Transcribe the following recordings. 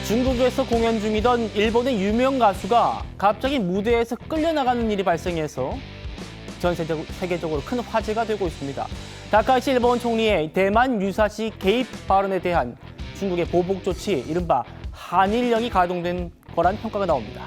중국에서 공연 중이던 일본의 유명 가수가 갑자기 무대에서 끌려나가는 일이 발생해서 전 세계적으로 큰 화제가 되고 있습니다. 다카이치 일본 총리의 대만 유사시 개입 발언에 대한 중국의 보복 조치, 이른바 한일령이 가동된 거란 평가가 나옵니다.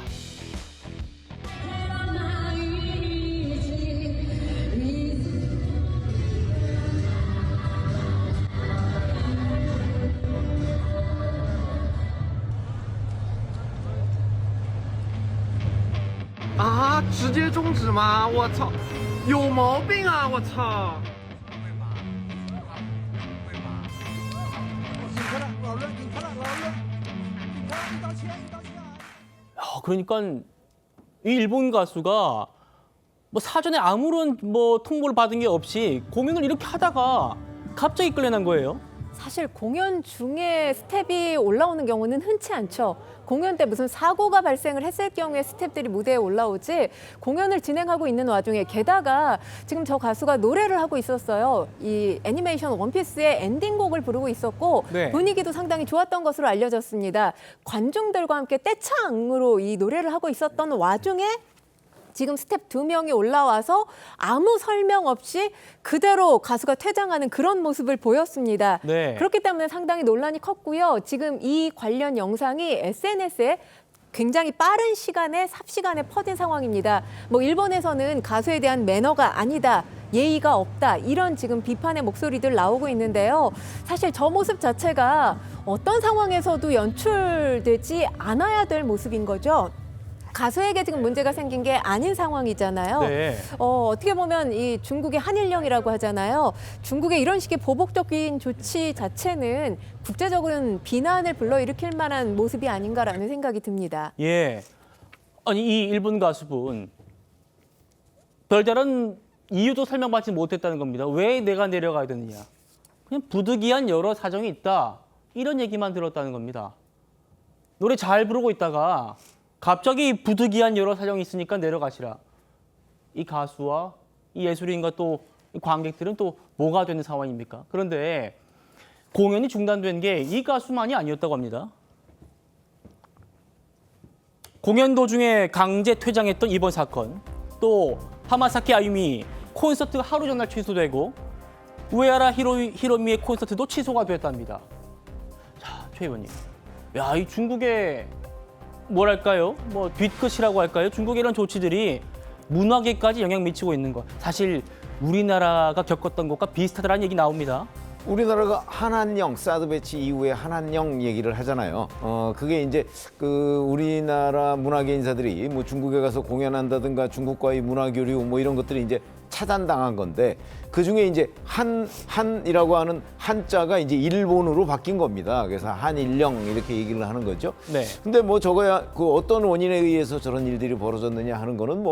啊，直接终止吗？我操，有毛病啊！我操！警察了，老人，警察了，老人，警察，你道歉，你道歉。 그러니까 이 일본 가수가 사전에 아무런 통보를 받은 게 없이 공연을 이렇게 하다가 갑자기 끌려난 거예요. 사실 공연 중에 스텝이 올라오는 경우는 흔치 않죠. 공연 때 무슨 사고가 발생을 했을 경우에 스텝들이 무대에 올라오지 공연을 진행하고 있는 와중에, 게다가 지금 저 가수가 노래를 하고 있었어요. 이 애니메이션 원피스의 엔딩곡을 부르고 있었고 네. 분위기도 상당히 좋았던 것으로 알려졌습니다. 관중들과 함께 떼창으로 이 노래를 하고 있었던 와중에 지금 스텝 2명이 올라와서 아무 설명 없이 그대로 가수가 퇴장하는 그런 모습을 보였습니다. 네. 그렇기 때문에 상당히 논란이 컸고요. 지금 이 관련 영상이 SNS에 굉장히 빠른 시간에 삽시간에 퍼진 상황입니다. 일본에서는 가수에 대한 매너가 아니다, 예의가 없다, 이런 지금 비판의 목소리들 나오고 있는데요. 사실 저 모습 자체가 어떤 상황에서도 연출되지 않아야 될 모습인 거죠. 가수에게 지금 문제가 생긴 게 아닌 상황이잖아요. 네. 어떻게 보면 이 중국의 한일령이라고 하잖아요. 중국의 이런 식의 보복적인 조치 자체는 국제적으로는 비난을 불러일으킬 만한 모습이 아닌가라는 생각이 듭니다. 예. 아니, 이 일본 가수분 별다른 이유도 설명받지 못했다는 겁니다. 왜 내가 내려가야 되느냐. 그냥 부득이한 여러 사정이 있다, 이런 얘기만 들었다는 겁니다. 노래 잘 부르고 있다가 갑자기 부득이한 여러 사정이 있으니까 내려가시라. 이 가수와 이 예술인과 또 이 관객들은 또 뭐가 되는 상황입니까? 그런데 공연이 중단된 게 이 가수만이 아니었다고 합니다. 공연 도중에 강제 퇴장했던 이번 사건, 또 하마사키 아유미 콘서트 하루 전날 취소되고 우에하라 히로미의 콘서트도 취소가 됐답니다. 자, 최 의원님, 야, 이 중국의 뭐랄까요? 뒤끝이라고 할까요? 중국의 이런 조치들이 문화계까지 영향 미치고 있는 것. 사실 우리나라가 겪었던 것과 비슷하다는 얘기 나옵니다. 우리나라가 한한령 사드 배치 이후에 한한령 얘기를 하잖아요. 그게 이제 우리나라 문화계 인사들이 중국에 가서 공연한다든가 중국과의 문화 교류 이런 것들이 이제 차단당한 건데, 그 중에 이제 한이라고 하는 한자가 이제 일본으로 바뀐 겁니다. 그래서 한일령 이렇게 얘기를 하는 거죠. 네. 근데 저거야 어떤 원인에 의해서 저런 일들이 벌어졌느냐 하는 거는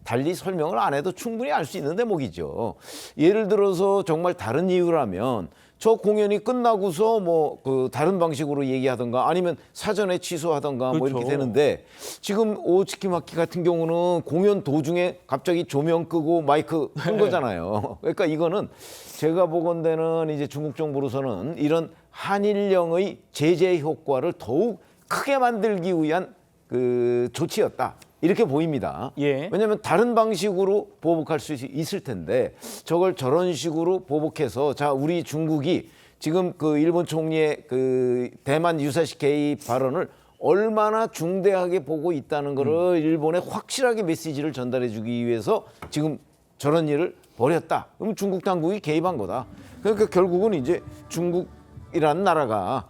달리 설명을 안 해도 충분히 알 수 있는 대목이죠. 예를 들어서 정말 다른 이유라면 저 공연이 끝나고서 다른 방식으로 얘기하던가 아니면 사전에 취소하던가 그렇죠. 이렇게 되는데, 지금 오츠키마키 같은 경우는 공연 도중에 갑자기 조명 끄고 마이크 끈 거잖아요. 그러니까 이거는 제가 보건대는 이제 중국 정부로서는 이런 한일령의 제재 효과를 더욱 크게 만들기 위한 조치였다, 이렇게 보입니다. 예. 왜냐하면 다른 방식으로 보복할 수 있을 텐데 저걸 저런 식으로 보복해서, 자, 우리 중국이 지금 일본 총리의 대만 유사시 개입 발언을 얼마나 중대하게 보고 있다는 거를 일본에 확실하게 메시지를 전달해주기 위해서 지금 저런 일을 벌였다. 그럼 중국 당국이 개입한 거다. 그러니까 결국은 이제 중국이라는 나라가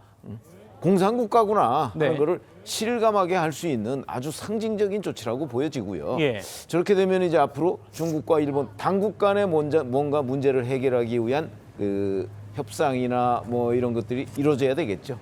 공산국가구나 하는 네. 거를 실감하게 할 수 있는 아주 상징적인 조치라고 보여지고요. 예. 저렇게 되면 이제 앞으로 중국과 일본 당국 간에 뭔가 문제를 해결하기 위한 협상이나 이런 것들이 이루어져야 되겠죠.